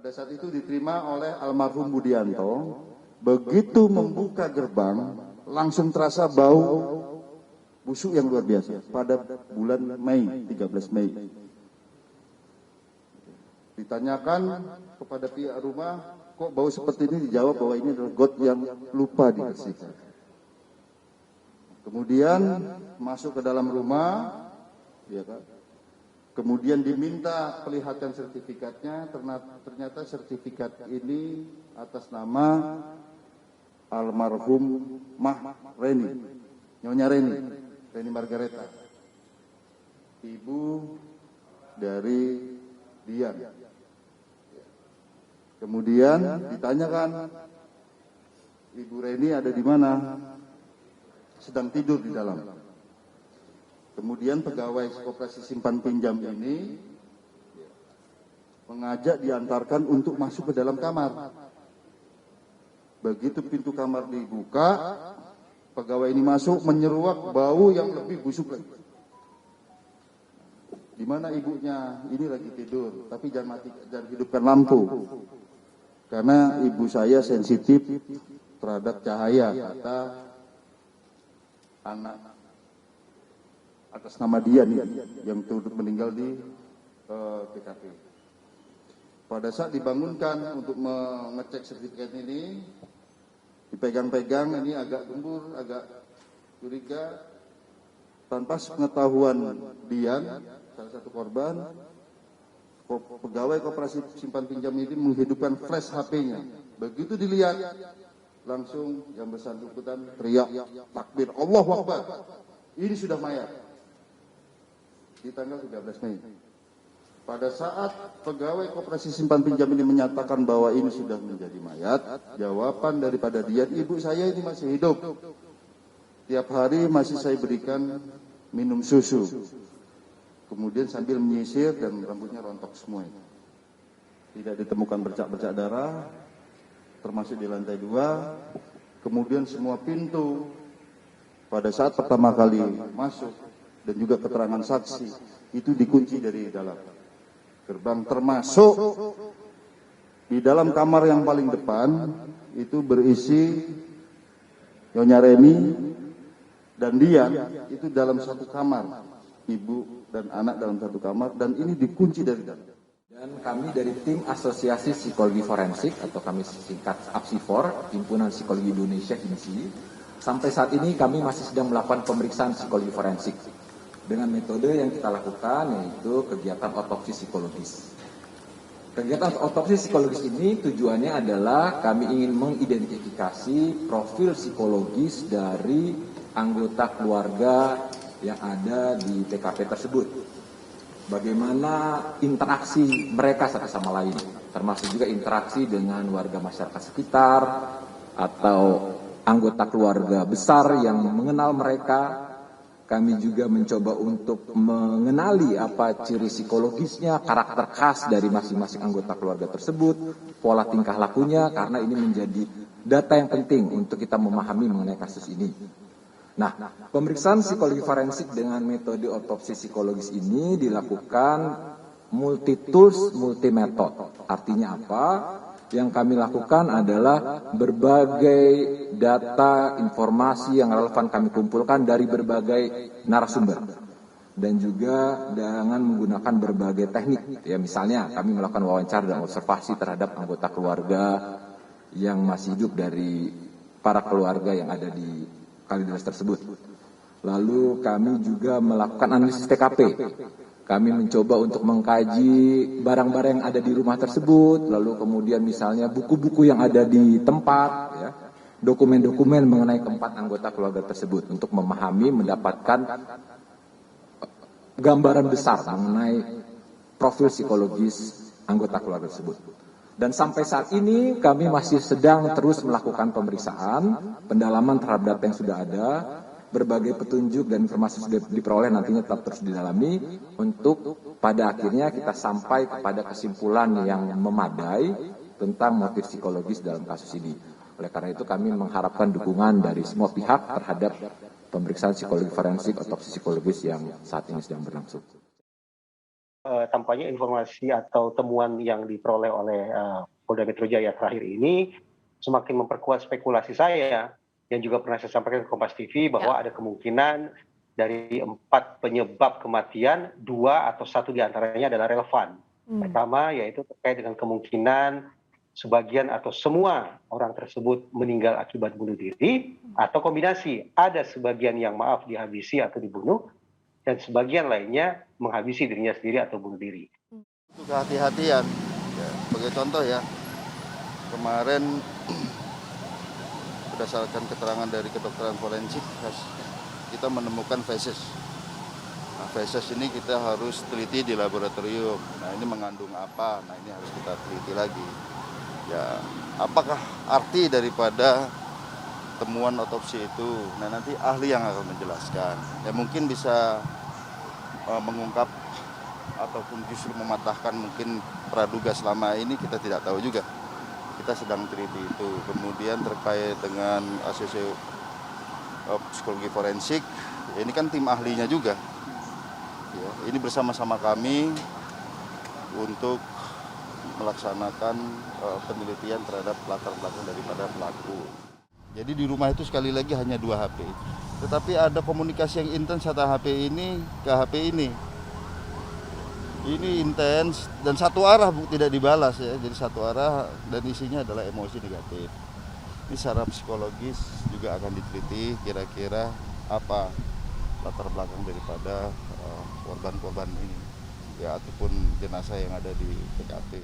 Pada saat itu diterima oleh almarhum Budianto. Begitu membuka gerbang, langsung terasa bau busuk yang luar biasa pada bulan Mei, 13 Mei. Ditanyakan kepada pihak rumah, kok bau seperti ini? Dijawab bahwa ini adalah got yang lupa dibersihkan. Kemudian masuk ke dalam rumah, ya kan? Kemudian diminta perlihatkan sertifikatnya. Ternyata sertifikat ini atas nama almarhum Reni, Nyonya Reni Margareta, ibu dari Dian. Kemudian ditanyakan, Ibu Reni ada di mana? Sedang tidur di dalam. Kemudian pegawai koperasi simpan pinjam ini mengajak diantarkan untuk masuk ke dalam kamar. Begitu pintu kamar dibuka, pegawai ini masuk menyeruak bau yang lebih busuk lagi. Di mana ibunya? Ini lagi tidur, tapi jangan hidupkan lampu. Karena ibu saya sensitif terhadap cahaya, kata anak atas nama dia nih yang turut meninggal di TKP. Pada saat dibangunkan untuk mengecek sertifikat ini, dipegang-pegang, ini agak gembur, agak curiga. Tanpa sepengetahuan Dian, salah satu korban, pegawai koperasi simpan pinjam ini menghidupkan flash HP-nya. Begitu dilihat, langsung yang bersangkutan teriak takbir, Allahu Akbar. Ini sudah mayat. Di tanggal 13 Mei. Pada saat pegawai koperasi simpan pinjam ini menyatakan bahwa ini sudah menjadi mayat, jawaban daripada dia, ibu saya ini masih hidup. Tiap hari masih saya berikan minum susu. Kemudian sambil menyisir dan rambutnya rontok semua. Tidak ditemukan bercak-bercak darah, termasuk di lantai 2. Kemudian semua pintu pada saat pertama kali masuk dan juga keterangan saksi itu dikunci dari dalam gerbang, termasuk di dalam kamar yang paling depan itu berisi Nyonya Reni dan dia itu dalam satu kamar, ibu dan anak dalam satu kamar, dan ini dikunci dari dalam. Dan kami dari tim Asosiasi Psikologi Forensik atau kami singkat APSIFOR, Himpunan Psikologi Indonesia HIMSI, sampai saat ini kami masih sedang melakukan pemeriksaan psikologi forensik dengan metode yang kita lakukan, yaitu kegiatan otopsi psikologis. Kegiatan otopsi psikologis ini tujuannya adalah kami ingin mengidentifikasi profil psikologis dari anggota keluarga yang ada di TKP tersebut. Bagaimana interaksi mereka satu sama lain, termasuk juga interaksi dengan warga masyarakat sekitar atau anggota keluarga besar yang mengenal mereka. Kami juga mencoba untuk mengenali apa ciri psikologisnya, karakter khas dari masing-masing anggota keluarga tersebut, pola tingkah lakunya, karena ini menjadi data yang penting untuk kita memahami mengenai kasus ini. Nah, pemeriksaan psikologi forensik dengan metode otopsi psikologis ini dilakukan multi tools, multi method. Artinya apa? Yang kami lakukan adalah berbagai data, informasi yang relevan kami kumpulkan dari berbagai narasumber. Dan juga dengan menggunakan berbagai teknik. Ya, misalnya kami melakukan wawancara dan observasi terhadap anggota keluarga yang masih hidup dari para keluarga yang ada di Kalideres tersebut. Lalu kami juga melakukan analisis TKP. Kami mencoba untuk mengkaji barang-barang yang ada di rumah tersebut, lalu kemudian misalnya buku-buku yang ada di tempat, ya, dokumen-dokumen mengenai keempat anggota keluarga tersebut untuk memahami, mendapatkan gambaran besar mengenai profil psikologis anggota keluarga tersebut. Dan sampai saat ini kami masih sedang terus melakukan pemeriksaan, pendalaman terhadap data yang sudah ada. Berbagai petunjuk dan informasi sudah diperoleh nantinya tetap terus didalami untuk pada akhirnya kita sampai kepada kesimpulan yang memadai tentang motif psikologis dalam kasus ini. Oleh karena itu kami mengharapkan dukungan dari semua pihak terhadap pemeriksaan psikologi forensik, otopsi psikologis yang saat ini sedang berlangsung. tampaknya informasi atau temuan yang diperoleh oleh Polda Metro Jaya terakhir ini semakin memperkuat spekulasi saya yang juga pernah saya sampaikan ke Kompas TV bahwa ada kemungkinan dari 4 penyebab kematian, 2 atau 1 diantaranya adalah relevan. Pertama yaitu terkait dengan kemungkinan sebagian atau semua orang tersebut meninggal akibat bunuh diri, atau kombinasi, ada sebagian yang dihabisi atau dibunuh, dan sebagian lainnya menghabisi dirinya sendiri atau bunuh diri. Untuk kehati-hatian, ya, sebagai contoh ya, kemarin berdasarkan keterangan dari kedokteran forensik, kita menemukan feses. Nah, feses ini kita harus teliti di laboratorium. Nah, ini mengandung apa? Nah, ini harus kita teliti lagi. Ya, apakah arti daripada temuan otopsi itu? Nah, nanti ahli yang akan menjelaskan. Ya, mungkin bisa mengungkap ataupun justru mematahkan mungkin praduga selama ini, kita tidak tahu juga. Kita sedang teliti itu. Kemudian terkait dengan asosiasi psikologi forensik, ya ini kan tim ahlinya juga. Ya, ini bersama-sama kami untuk melaksanakan penelitian terhadap latar belakang daripada pelaku. Jadi di rumah itu sekali lagi hanya 2 HP. Tetapi ada komunikasi yang intens antara HP ini ke HP ini. Ini intens dan satu arah, tidak dibalas ya. Jadi satu arah dan isinya adalah emosi negatif. Ini secara psikologis juga akan diteliti kira-kira apa latar belakang daripada korban-korban ini, ya, ataupun jenazah yang ada di TKP.